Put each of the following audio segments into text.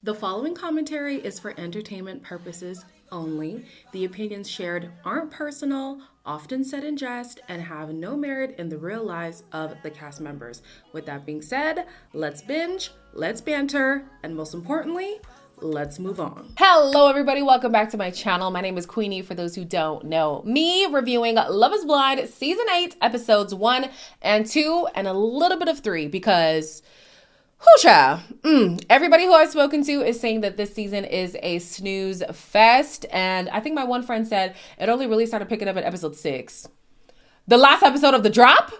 The following commentary is for entertainment purposes only. The opinions shared aren't personal, often said in jest, and have no merit in the real lives of the cast members. With that being said, let's binge, let's banter, and most importantly, let's move on. Hello everybody, welcome back to my channel. My name is Queenie for those who don't know me, reviewing Love is Blind Season 8, Episodes 1 and 2, and a little bit of 3 because everybody who I've spoken to is saying that this season is a snooze fest. And I think my one friend said it only really started picking up at episode 6. The last episode of The Drop?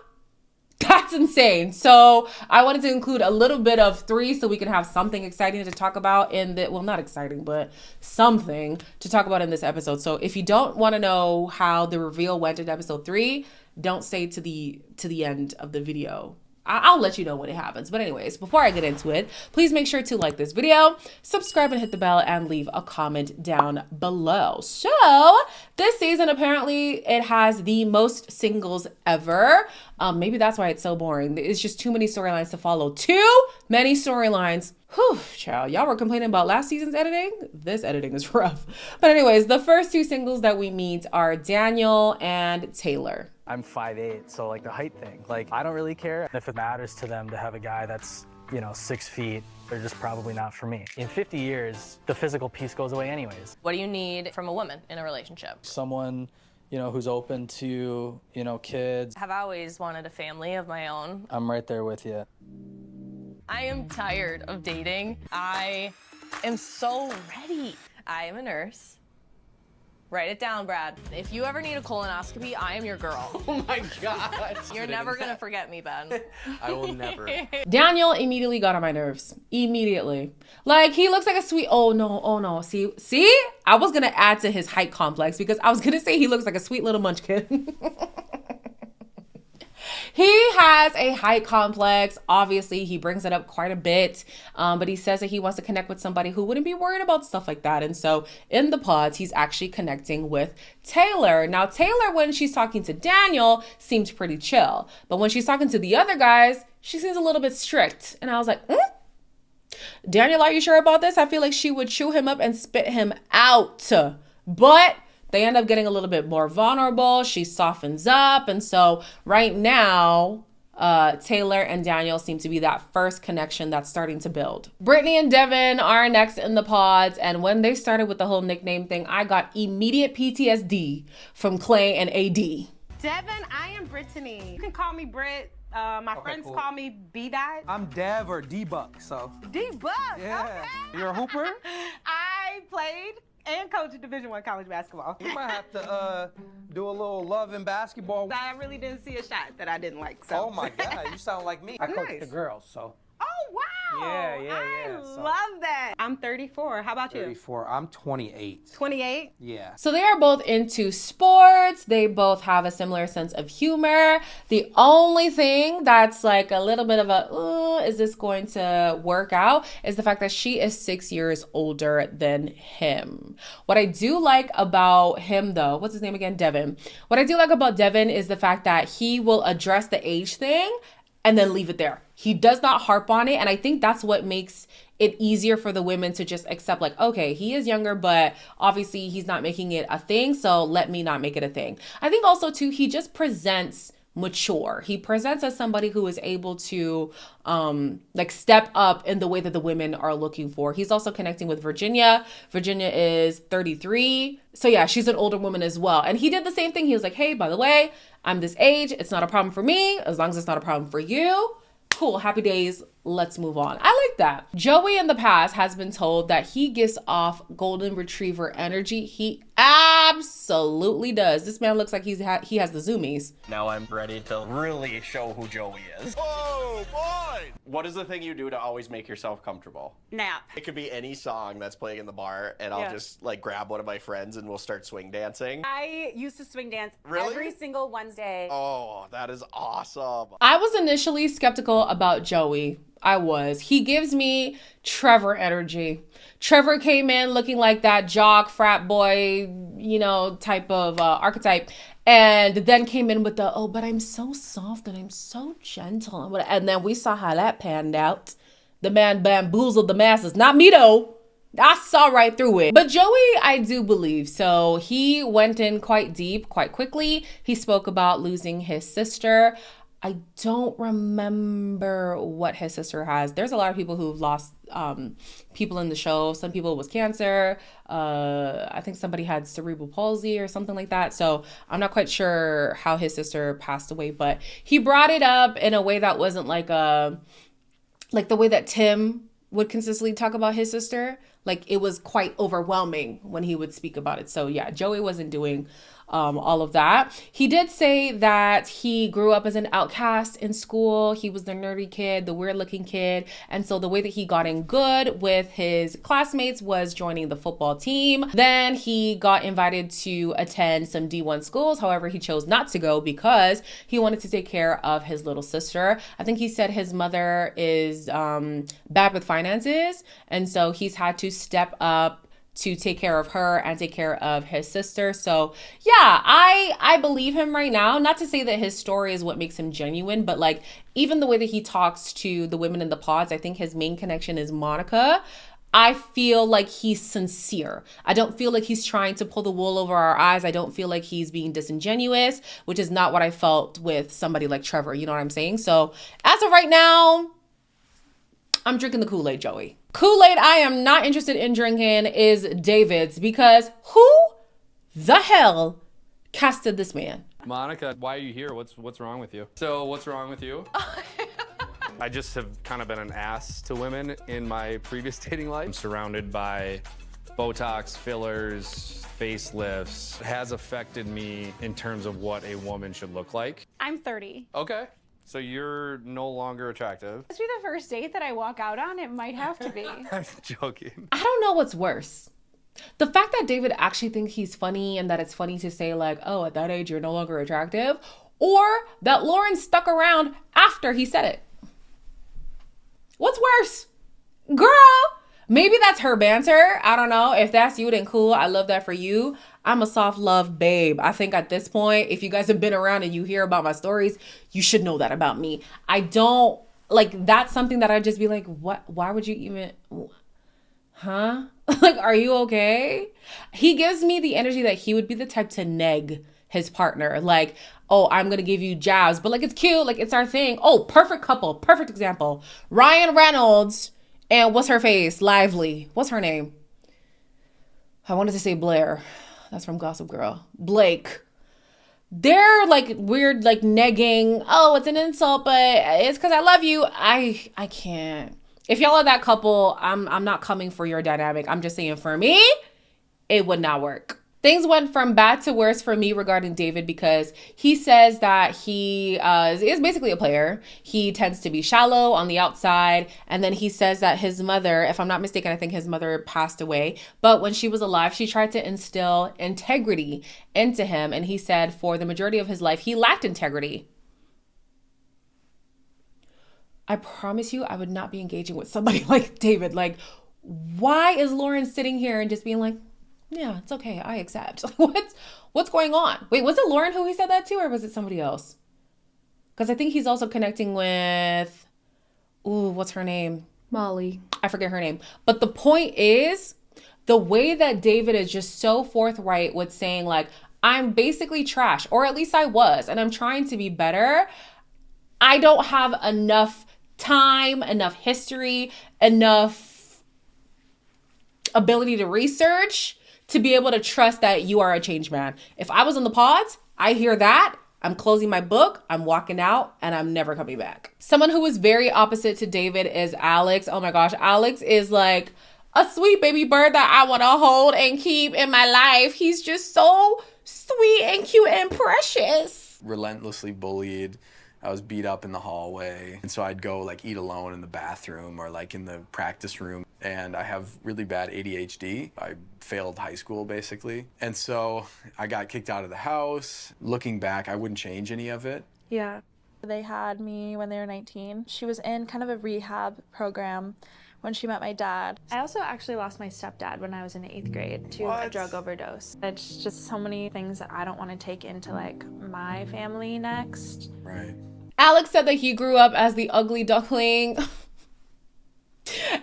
That's insane. So I wanted to include a little bit of 3 so we can have something exciting to talk about in the, well, not exciting, but something to talk about in this episode. So if you don't want to know how the reveal went in episode 3, don't stay to the end of the video. I'll let you know when it happens. But anyways, before I get into it, please make sure to like this video, subscribe and hit the bell, and leave a comment down below. So this season, apparently it has the most singles ever. Maybe that's why it's so boring. It's just too many storylines to follow. Too many storylines. Whew, child, y'all were complaining about last season's editing. This editing is rough. But anyways, the first 2 singles that we meet are Daniel and Taylor. I'm 5'8", so like the height thing, like I don't really care. If it matters to them to have a guy that's, 6 feet, they're just probably not for me. In 50 years, the physical piece goes away anyways. What do you need from a woman in a relationship? Someone, who's open to, kids. Have always wanted a family of my own. I'm right there with you. I am tired of dating. I am so ready. I am a nurse. Write it down, Brad. If you ever need a colonoscopy, I am your girl. Oh my God. You're never gonna forget me, Ben. I will never. Daniel immediately got on my nerves. Immediately. Like, he looks like a sweet, oh no. See? I was gonna add to his height complex because I was gonna say he looks like a sweet little munchkin. He has a height complex. Obviously, he brings it up quite a bit, but he says that he wants to connect with somebody who wouldn't be worried about stuff like that. And so in the pods, he's actually connecting with Taylor. Now, Taylor, when she's talking to Daniel, seems pretty chill. But when she's talking to the other guys, she seems a little bit strict. And I was like, Daniel, are you sure about this? I feel like she would chew him up and spit him out. But they end up getting a little bit more vulnerable. She softens up. And so right now, Taylor and Daniel seem to be that first connection that's starting to build. Britney and Devin are next in the pods. And when they started with the whole nickname thing, I got immediate PTSD from Clay and AD. Devin, I am Brittany. You can call me Brit. My friends call me B-Dot. I'm Dev or D-Buck, so. D-Buck, Yeah. okay. You're a hooper? I played and coached Division I college basketball. You might have to do a little love in basketball. I really didn't see a shot that I didn't like, so. Oh my God, you sound like me. I coach Nice. the girls, so. Oh, wow. Yeah, I so- love that. I'm 34. How about you? 34, I'm 28. 28? Yeah. So they are both into sports. They both have a similar sense of humor. The only thing that's like a little bit of a, is this going to work out, is the fact that she is 6 years older than him. What I do like about him though, what's his name again? Devin. What I do like about Devin is the fact that he will address the age thing and then leave it there. He does not harp on it. And I think that's what makes it easier for the women to just accept, like, okay, he is younger, but obviously he's not making it a thing, so let me not make it a thing. I think also too, he just presents mature. He presents as somebody who is able to like step up in the way that the women are looking for. He's also connecting with Virginia. Virginia is 33. So yeah, she's an older woman as well. And he did the same thing. He was like, hey, by the way, I'm this age. It's not a problem for me as long as it's not a problem for you. Cool, happy days, let's move on. I like that. Joey in the past has been told that he gives off golden retriever energy. He absolutely does. This man looks like he has the zoomies. Now I'm ready to really show who Joey is. Oh boy! What is the thing you do to always make yourself comfortable? Nap. It could be any song that's playing in the bar, and I'll just like grab one of my friends and we'll start swing dancing. I used to swing dance Really? every single Wednesday. Oh, that is awesome. I was initially skeptical about Joey. I was. He gives me Trevor energy. Trevor came in looking like that jock, frat boy, type of archetype. And then came in with the, oh, but I'm so soft and I'm so gentle. And then we saw how that panned out. The man bamboozled the masses. Not me, though. I saw right through it. But Joey, I do believe. So he went in quite deep, quite quickly. He spoke about losing his sister. I don't remember what his sister has. There's a lot of people who've lost people in the show. Some people it was cancer. I think somebody had cerebral palsy or something like that. So I'm not quite sure how his sister passed away, but he brought it up in a way that wasn't like the way that Tim would consistently talk about his sister. Like, it was quite overwhelming when he would speak about it. So yeah, Joey wasn't doing all of that. He did say that he grew up as an outcast in school. He was the nerdy kid, the weird looking kid. And so the way that he got in good with his classmates was joining the football team. Then he got invited to attend some D1 schools. However, he chose not to go because he wanted to take care of his little sister. I think he said his mother is bad with finances. And so he's had to step up to take care of her and take care of his sister. So yeah, I believe him right now. Not to say that his story is what makes him genuine, but like even the way that he talks to the women in the pods, I think his main connection is Monica. I feel like he's sincere. I don't feel like he's trying to pull the wool over our eyes. I don't feel like he's being disingenuous, which is not what I felt with somebody like Trevor. You know what I'm saying? So as of right now, I'm drinking the Kool-Aid, Joey. Kool-Aid I am not interested in drinking is David's, because who the hell casted this man? Monica, why are you here? What's wrong with you? So what's wrong with you? I just have kind of been an ass to women in my previous dating life. I'm surrounded by Botox, fillers, facelifts. It has affected me in terms of what a woman should look like. I'm 30. Okay. So you're no longer attractive. This be the first date that I walk out on? It might have to be. I'm joking. I don't know what's worse. The fact that David actually thinks he's funny and that it's funny to say like, oh, at that age, you're no longer attractive, or that Lauren stuck around after he said it. What's worse? Girl, maybe that's her banter. I don't know. If that's you, then cool. I love that for you. I'm a soft love babe. I think at this point, if you guys have been around and you hear about my stories, you should know that about me. I don't, like, that's something that I'd just be like, what? Why would you even, huh? Like, are you okay? He gives me the energy that he would be the type to neg his partner. Like, oh, I'm going to give you jabs, but like, it's cute. Like, it's our thing. Oh, perfect couple. Perfect example. Ryan Reynolds and what's her face? Lively. What's her name? I wanted to say Blair. That's from Gossip Girl. Blake. They're like weird, like negging. Oh, it's an insult, but it's because I love you. I can't. If y'all are that couple, I'm not coming for your dynamic. I'm just saying for me, it would not work. Things went from bad to worse for me regarding David because he says that he is basically a player. He tends to be shallow on the outside. And then he says that his mother, if I'm not mistaken, I think his mother passed away. But when she was alive, she tried to instill integrity into him. And he said for the majority of his life, he lacked integrity. I promise you, I would not be engaging with somebody like David. Like, why is Lauren sitting here and just being like, yeah, it's okay, I accept. What's going on? Wait, was it Lauren who he said that to, or was it somebody else? Because I think he's also connecting with, what's her name? Molly. I forget her name. But the point is, the way that David is just so forthright with saying like, I'm basically trash, or at least I was, and I'm trying to be better. I don't have enough time, enough history, enough ability to research to be able to trust that you are a changed man. If I was on the pods, I hear that, I'm closing my book, I'm walking out, and I'm never coming back. Someone who is very opposite to David is Alex. Oh my gosh, Alex is like a sweet baby bird that I want to hold and keep in my life. He's just so sweet and cute and precious. Relentlessly bullied. I was beat up in the hallway. And so I'd go like eat alone in the bathroom or like in the practice room. And I have really bad ADHD. I failed high school basically. And so I got kicked out of the house. Looking back, I wouldn't change any of it. Yeah. They had me when they were 19. She was in kind of a rehab program when she met my dad. I also actually lost my stepdad when I was in 8th grade to a drug overdose. It's just so many things that I don't want to take into like my family next. Right. Alex said that he grew up as the ugly duckling.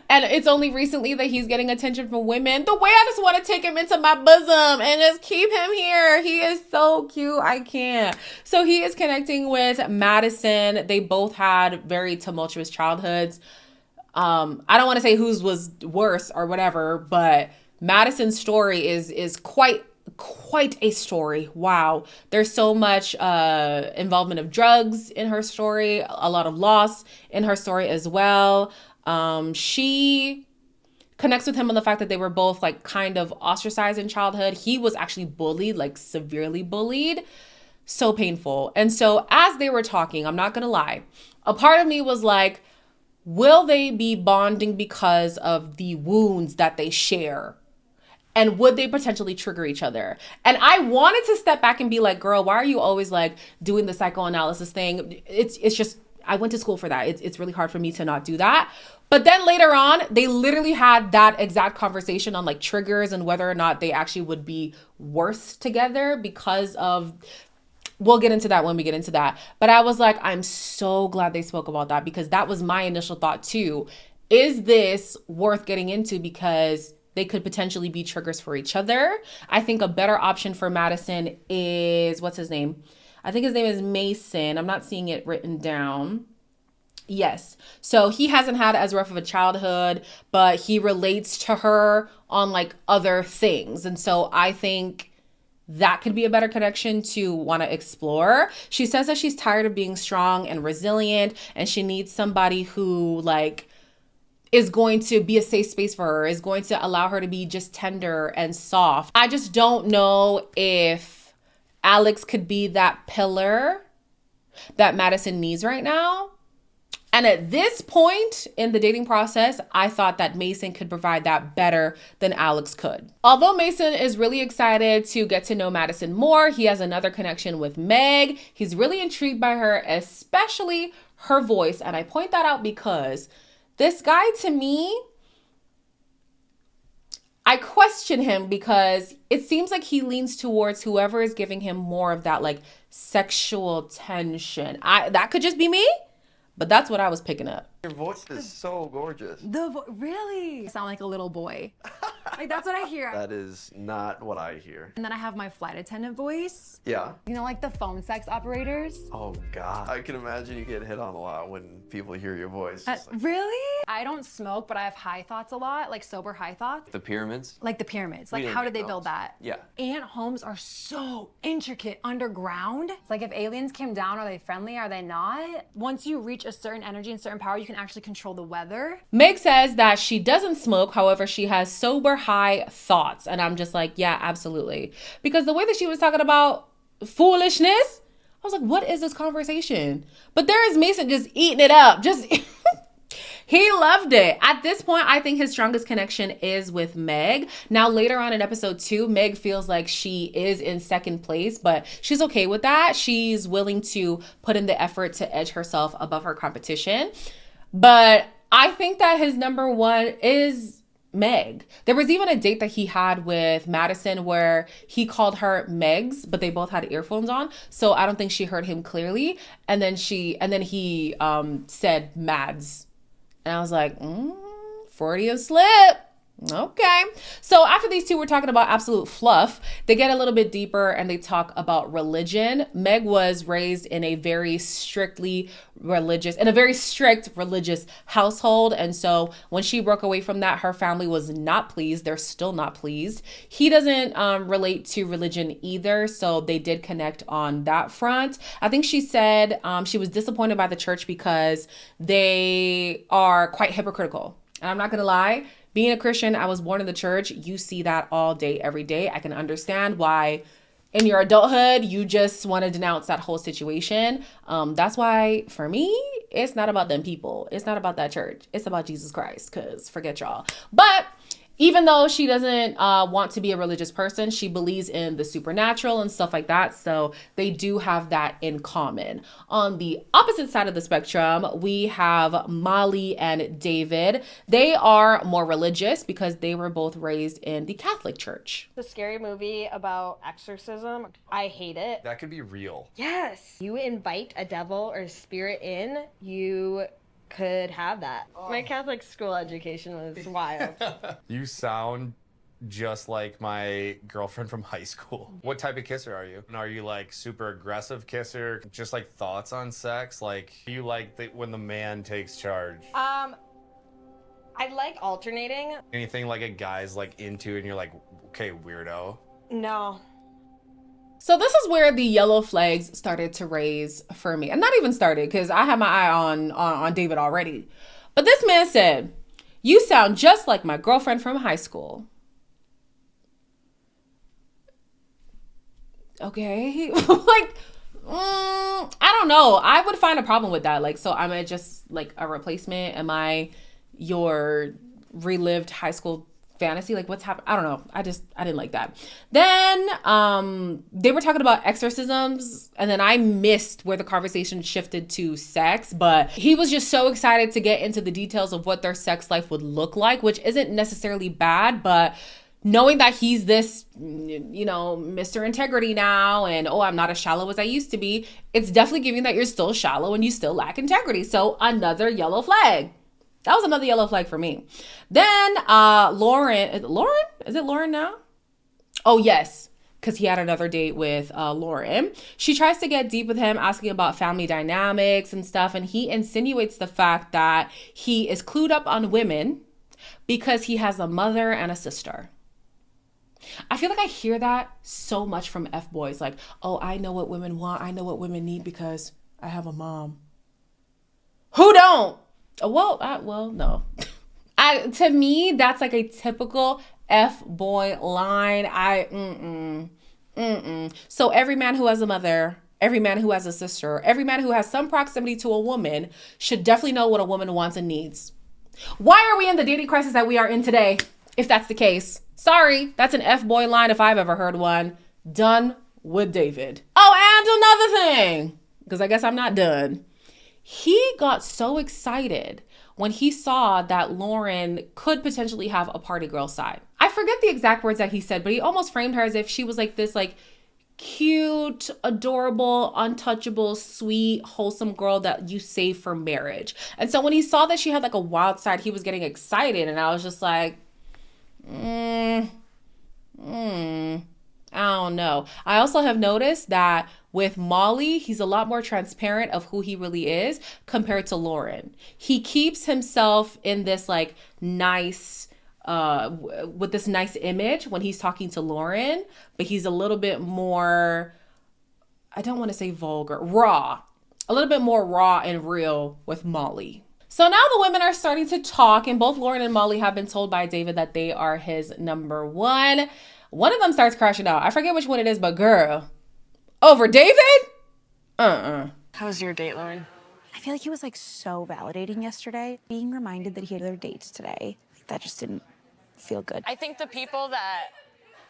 And it's only recently that he's getting attention from women. The way I just want to take him into my bosom and just keep him here. He is so cute. I can't. So he is connecting with Madison. They both had very tumultuous childhoods. I don't want to say whose was worse or whatever, but Madison's story is quite a story. Wow. There's so much involvement of drugs in her story, a lot of loss in her story as well. She connects with him on the fact that they were both like kind of ostracized in childhood. He was actually bullied, like severely bullied. So painful. And so as they were talking, I'm not gonna lie, a part of me was like, will they be bonding because of the wounds that they share? And would they potentially trigger each other? And I wanted to step back and be like, girl, why are you always like doing the psychoanalysis thing? It's just, I went to school for that. It's really hard for me to not do that. But then later on, they literally had that exact conversation on like triggers and whether or not they actually would be worse together because of, we'll get into that when we get into that. But I was like, I'm so glad they spoke about that because that was my initial thought too. Is this worth getting into? Because they could potentially be triggers for each other. I think a better option for Madison is, what's his name? I think his name is Mason. I'm not seeing it written down. Yes. So he hasn't had as rough of a childhood, but he relates to her on like other things. And so I think that could be a better connection to want to explore. She says that she's tired of being strong and resilient and she needs somebody who like is going to be a safe space for her, is going to allow her to be just tender and soft. I just don't know if Alex could be that pillar that Madison needs right now. And at this point in the dating process, I thought that Mason could provide that better than Alex could. Although Mason is really excited to get to know Madison more, he has another connection with Meg. He's really intrigued by her, especially her voice. And I point that out because this guy, to me, I question him because it seems like he leans towards whoever is giving him more of that like sexual tension. That could just be me, but that's what I was picking up. Your voice is so gorgeous. Really? You sound like a little boy. Like, that's what I hear. That is not what I hear. And then I have my flight attendant voice. Yeah. You know, like the phone sex operators. Oh, God. I can imagine you get hit on a lot when people hear your voice. Really? I don't smoke, but I have high thoughts a lot, like sober high thoughts. The pyramids? Like the pyramids. We Like, didn't how get did they those. build that? Yeah. Ant homes are so intricate underground. It's like if aliens came down, are they friendly? Are they not? Once you reach a certain energy and certain power, you can actually control the weather. Meg says that she doesn't smoke, however, she has sober high thoughts. And I'm just like, yeah, absolutely. Because the way that she was talking about foolishness, I was like, what is this conversation? But there is Mason just eating it up. Just he loved it. At this point, I think his strongest connection is with Meg. Now, later on in episode 2, Meg feels like she is in second place, but she's okay with that. She's willing to put in the effort to edge herself above her competition. But I think that his number one is Meg. There was even a date that he had with Madison where he called her Megs, but they both had earphones on. So I don't think she heard him clearly. And then he said Mads. And I was like, Freudian slip. Okay. So after these two were talking about absolute fluff, they get a little bit deeper and they talk about religion. Meg was raised in a very strict religious household. And so when she broke away from that, her family was not pleased. They're still not pleased. He doesn't relate to religion either. So they did connect on that front. I think she said she was disappointed by the church because they are quite hypocritical. And I'm not going to lie. Being a Christian, I was born in the church. You see that all day, every day. I can understand why in your adulthood, you just want to denounce that whole situation. That's why, for me, it's not about them people. It's not about that church. It's about Jesus Christ, because forget y'all. But even though she doesn't want to be a religious person, she believes in the supernatural and stuff like that. So they do have that in common. On the opposite side of the spectrum, we have Molly and David. They are more religious because they were both raised in the Catholic Church. The scary movie about exorcism, I hate it. That could be real. Yes. You invite a devil or a spirit in, you could have that. My Catholic school education was wild. You sound just like my girlfriend from high school. What type of kisser are you? Are you like super aggressive kisser? Just like thoughts on sex? Like, do you like when the man takes charge? I like alternating. Anything like a guy's like into and you're like, okay, weirdo? No. So this is where the yellow flags started to raise for me. And not even started, because I had my eye on David already. But this man said, "You sound just like my girlfriend from high school." Okay. Like, I don't know. I would find a problem with that. Like, so am I just like a replacement? Am I your relived high school fantasy? Like, what's happening? I don't know. I didn't like that. Then they were talking about exorcisms, and then I missed where the conversation shifted to sex, but he was just so excited to get into the details of what their sex life would look like, which isn't necessarily bad, but knowing that he's this, you know, Mr. Integrity now, and oh, I'm not as shallow as I used to be, it's definitely giving that you're still shallow and you still lack integrity. So another yellow flag. That was another yellow flag for me. Then Lauren, is it Lauren now? Oh, yes, because he had another date with Lauren. She tries to get deep with him, asking about family dynamics and stuff, and he insinuates the fact that he is clued up on women because he has a mother and a sister. I feel like I hear that so much from F-boys, like, oh, I know what women want, I know what women need because I have a mom. Who don't? Well, no. To me, that's like a typical F-boy line. So every man who has a mother, every man who has a sister, every man who has some proximity to a woman should definitely know what a woman wants and needs. Why are we in the dating crisis that we are in today, if that's the case? Sorry, that's an F-boy line if I've ever heard one. Done with David. Oh, and another thing, because I guess I'm not done. He got so excited when he saw that Lauren could potentially have a party girl side. I forget the exact words that he said, but he almost framed her as if she was like this like cute, adorable, untouchable, sweet, wholesome girl that you save for marriage. And so when he saw that she had like a wild side, he was getting excited. And I was just like, I don't know. I also have noticed that with Molly, he's a lot more transparent of who he really is compared to Lauren. He keeps himself in this like nice, with this nice image when he's talking to Lauren, but he's a little bit more, I don't want to say vulgar, raw, a little bit more raw and real with Molly. So now the women are starting to talk, and both Lauren and Molly have been told by David that they are his number one. One of them starts crashing out. I forget which one it is, but girl, over David? How was your date, Lauren? I feel like he was like so validating yesterday. Being reminded that he had other dates today, that just didn't feel good. I think the people that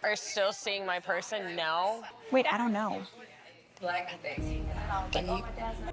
are still seeing my person know. Wait, I don't know. It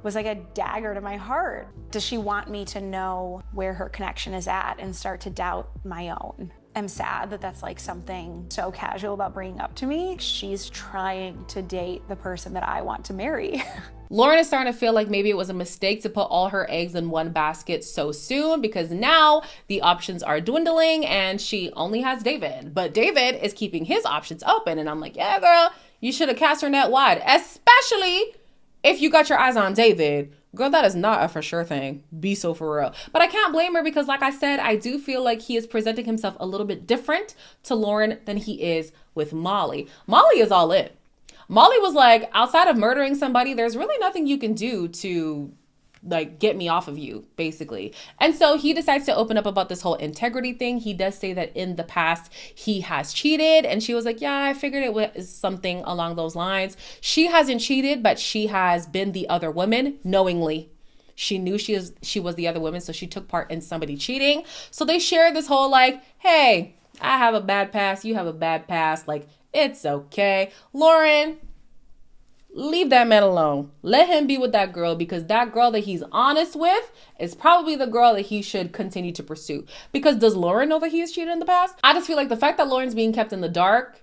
was like a dagger to my heart. Does she want me to know where her connection is at and start to doubt my own? I'm sad that that's like something so casual about bringing up to me. She's trying to date the person that I want to marry. Lauren is starting to feel like maybe it was a mistake to put all her eggs in one basket so soon, because now the options are dwindling and she only has David. But David is keeping his options open. And I'm like, yeah, girl, you should have cast her net wide, especially if you got your eyes on David. Girl, that is not a for sure thing. Be so for real. But I can't blame her because, like I said, I do feel like he is presenting himself a little bit different to Lauren than he is with Molly. Molly is all in. Molly was like, outside of murdering somebody, there's really nothing you can do to like get me off of you, basically. And so he decides to open up about this whole integrity thing. He does say that in the past he has cheated, and she was like, yeah, I figured it was something along those lines. She hasn't cheated, but she has been the other woman knowingly. She knew she was the other woman, so she took part in somebody cheating. So they share this whole like, hey, I have a bad past, you have a bad past, like it's okay. Lauren, leave that man alone. Let him be with that girl, because that girl that he's honest with is probably the girl that he should continue to pursue. Because does Lauren know that he has cheated in the past? I just feel like the fact that Lauren's being kept in the dark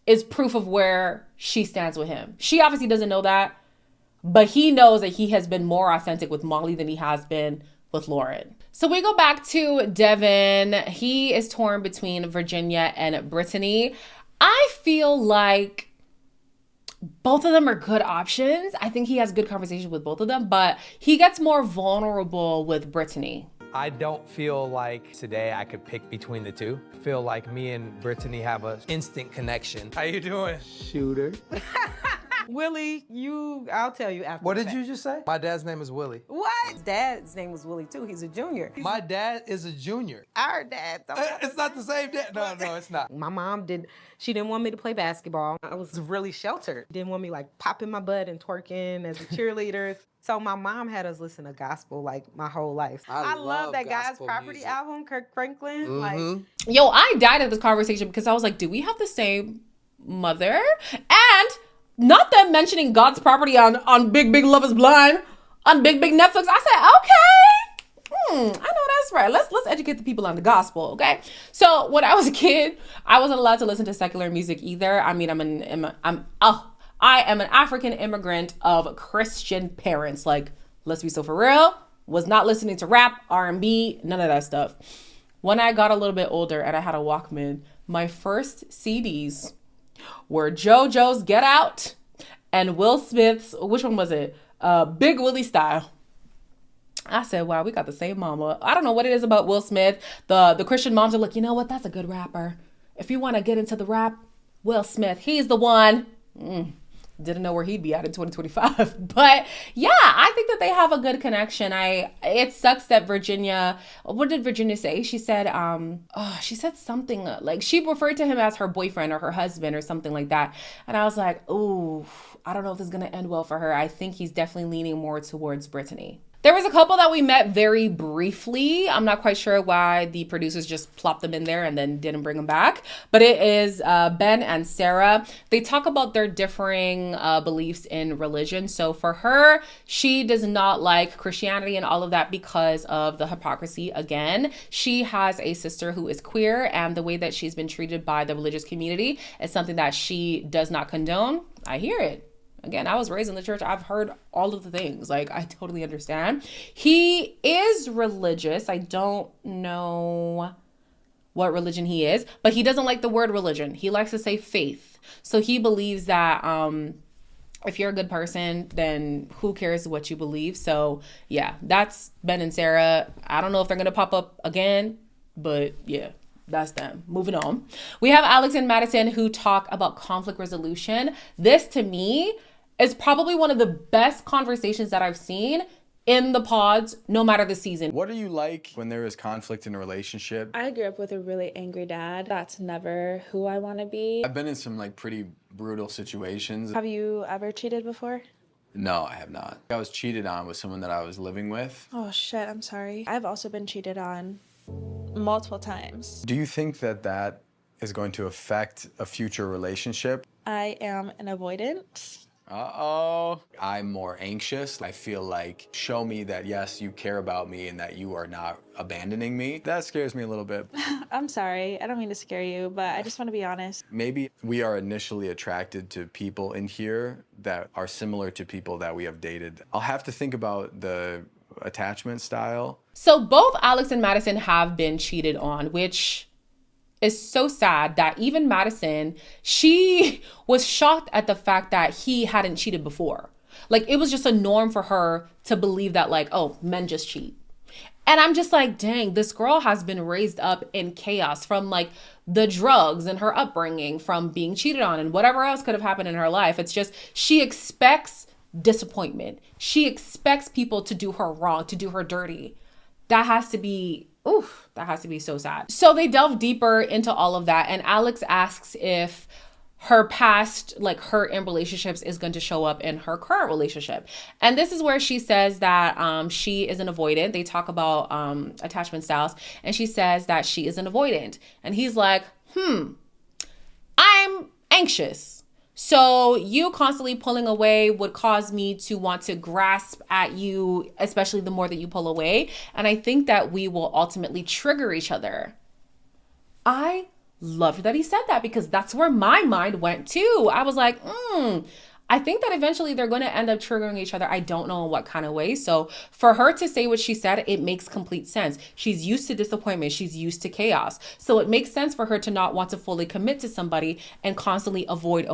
is proof of where she stands with him. She obviously doesn't know that, but he knows that he has been more authentic with Molly than he has been with Lauren. So we go back to Devin. He is torn between Virginia and Brittany. I feel like both of them are good options. I think he has good conversation with both of them, but he gets more vulnerable with Brittany. I don't feel like today I could pick between the two. I feel like me and Brittany have an instant connection. How you doing? Shooter. Willie, I'll tell you after. What did you just say? My dad's name is Willie. What? His dad's name was Willie too. He's a junior. My dad is a junior. Our dad. It's not the same dad. No, it's not. My mom she didn't want me to play basketball. I was really sheltered. Didn't want me like popping my butt and twerking as a cheerleader. So my mom had us listen to gospel like my whole life. I love that God's Property music. Album, Kirk Franklin. Mm-hmm. Yo, I died at this conversation because I was like, do we have the same mother? And not them mentioning God's Property on Big Big Love is Blind, on Big Big Netflix. I said, okay, I know that's right. Let's educate the people on the gospel, okay? So when I was a kid, I wasn't allowed to listen to secular music either. I mean, I am an African immigrant of Christian parents. Like, let's be so for real. Was not listening to rap, R&B, none of that stuff. When I got a little bit older and I had a Walkman, my first CDs were JoJo's Get Out and Will Smith's, which one was it? Big Willie Style. I said, wow, we got the same mama. I don't know what it is about Will Smith. The Christian moms are like, you know what? That's a good rapper. If you want to get into the rap, Will Smith, he's the one. Didn't know where he'd be at in 2025. But yeah, I think that they have a good connection. It sucks that Virginia, what did Virginia say? She said, she said something like she referred to him as her boyfriend or her husband or something like that. And I was like, ooh, I don't know if this is going to end well for her. I think he's definitely leaning more towards Brittany. There was a couple that we met very briefly. I'm not quite sure why the producers just plopped them in there and then didn't bring them back. But it is Ben and Sarah. They talk about their differing beliefs in religion. So for her, she does not like Christianity and all of that because of the hypocrisy. Again, she has a sister who is queer, and the way that she's been treated by the religious community is something that she does not condone. I hear it. Again, I was raised in the church. I've heard all of the things. Like, I totally understand. He is religious. I don't know what religion he is, but he doesn't like the word religion. He likes to say faith. So he believes that if you're a good person, then who cares what you believe? So yeah, that's Ben and Sarah. I don't know if they're going to pop up again, but yeah. That's them. Moving on. We have Alex and Madison who talk about conflict resolution. This, to me, is probably one of the best conversations that I've seen in the pods, no matter the season. What are you like when there is conflict in a relationship? I grew up with a really angry dad. That's never who I want to be. I've been in some like pretty brutal situations. Have you ever cheated before? No, I have not. I was cheated on with someone that I was living with. Oh shit, I'm sorry. I've also been cheated on multiple times. Do you think that that is going to affect a future relationship? I am an avoidant. Uh-oh. I'm more anxious. I feel like, show me that, yes, you care about me and that you are not abandoning me. That scares me a little bit. I'm sorry. I don't mean to scare you, but I just want to be honest. Maybe we are initially attracted to people in here that are similar to people that we have dated. I'll have to think about the attachment style. So both Alex and Madison have been cheated on, which is so sad that even Madison, she was shocked at the fact that he hadn't cheated before. Like, it was just a norm for her to believe that, like, oh, men just cheat. And I'm just like, dang, this girl has been raised up in chaos from like the drugs and her upbringing, from being cheated on and whatever else could have happened in her life. It's just, she expects disappointment. She expects people to do her wrong, to do her dirty. That has to be, oof, that has to be so sad. So they delve deeper into all of that. And Alex asks if her past, like her in relationships, is going to show up in her current relationship. And this is where she says that she is an avoidant. They talk about attachment styles. And she says that she is an avoidant. And he's like, I'm anxious. So you constantly pulling away would cause me to want to grasp at you, especially the more that you pull away. And I think that we will ultimately trigger each other. I loved that he said that, because that's where my mind went too. I was like, I think that eventually they're going to end up triggering each other. I don't know in what kind of way. So for her to say what she said, it makes complete sense. She's used to disappointment. She's used to chaos. So it makes sense for her to not want to fully commit to somebody and constantly avoid.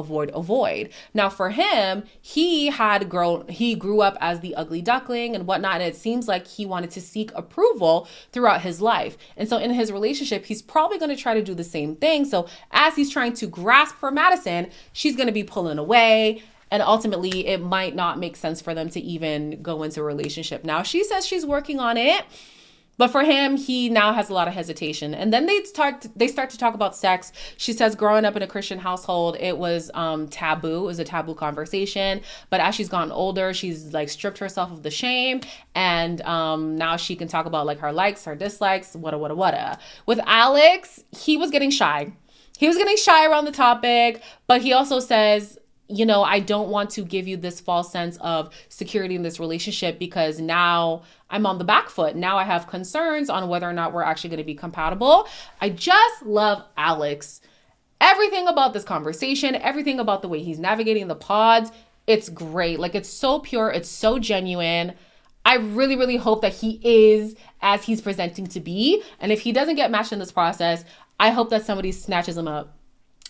Now for him, he grew up as the ugly duckling and whatnot. And it seems like he wanted to seek approval throughout his life. And so in his relationship, he's probably going to try to do the same thing. So as he's trying to grasp for Madison, she's going to be pulling away. And ultimately, it might not make sense for them to even go into a relationship. Now, she says she's working on it. But for him, he now has a lot of hesitation. And then they start to talk about sex. She says growing up in a Christian household, it was taboo. It was a taboo conversation. But as she's gotten older, she's like stripped herself of the shame. And now she can talk about like her likes, her dislikes, whatever. With Alex, he was getting shy. He was getting shy around the topic. But he also says, you know, I don't want to give you this false sense of security in this relationship because now I'm on the back foot. Now I have concerns on whether or not we're actually going to be compatible. I just love Alex. Everything about this conversation, everything about the way he's navigating the pods, it's great. Like, it's so pure. It's so genuine. I really, really hope that he is as he's presenting to be. And if he doesn't get matched in this process, I hope that somebody snatches him up.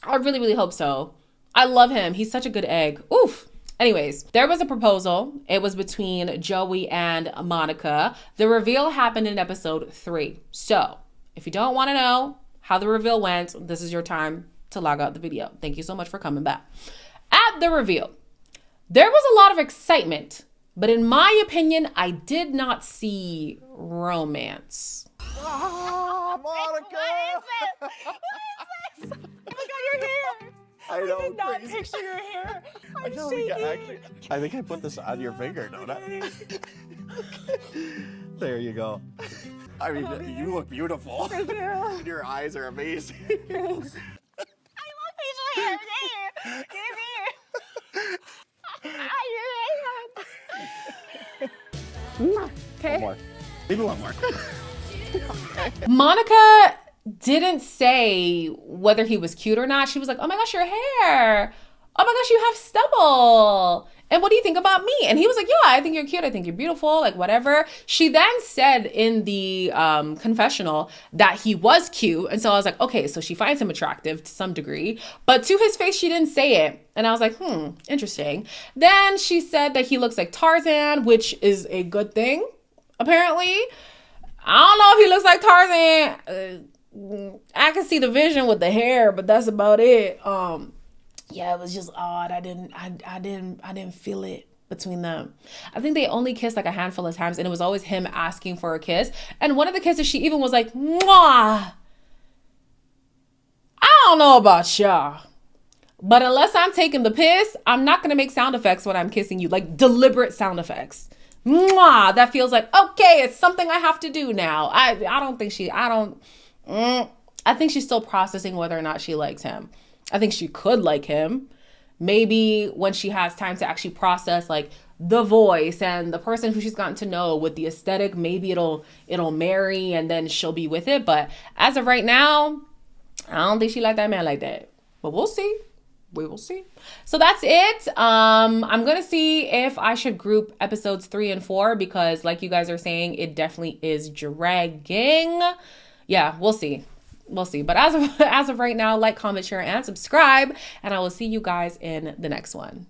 I really, really hope so. I love him. He's such a good egg. Oof. Anyways, there was a proposal. It was between Joey and Monica. The reveal happened in episode 3. So if you don't want to know how the reveal went, this is your time to log out the video. Thank you so much for coming back. At the reveal, there was a lot of excitement, but in my opinion, I did not see romance. Oh, Monica! What is this? Oh my God, your hair! I know. I did not picture your hair. I think I put this on your finger, don't I? There you go. I mean, you look beautiful. Thank you. Your eyes are amazing. I love facial hair. Give me. Okay. One more. Maybe one more. Monica didn't say whether he was cute or not. She was like, oh my gosh, your hair. Oh my gosh, you have stubble. And what do you think about me? And he was like, yeah, I think you're cute. I think you're beautiful, like whatever. She then said in the confessional that he was cute. And so I was like, okay, so she finds him attractive to some degree. But to his face, she didn't say it. And I was like, interesting. Then she said that he looks like Tarzan, which is a good thing, apparently. I don't know if he looks like Tarzan. I can see the vision with the hair, but that's about it. Yeah, it was just odd. I didn't feel it between them. I think they only kissed like a handful of times, and it was always him asking for a kiss. And one of the kisses, she even was like, mwah. I don't know about y'all, but unless I'm taking the piss, I'm not gonna make sound effects when I'm kissing you, like deliberate sound effects. Mwah, that feels like, okay, it's something I have to do now. I think she's still processing whether or not she likes him. I think she could like him. Maybe when she has time to actually process like the voice and the person who she's gotten to know with the aesthetic, maybe it'll marry and then she'll be with it. But as of right now, I don't think she liked that man like that. But we'll see. We will see. So that's it. I'm going to see if I should group episodes 3 and 4 because like you guys are saying, it definitely is dragging. Yeah, we'll see. We'll see. But as of right now, like, comment, share, and subscribe. And I will see you guys in the next one.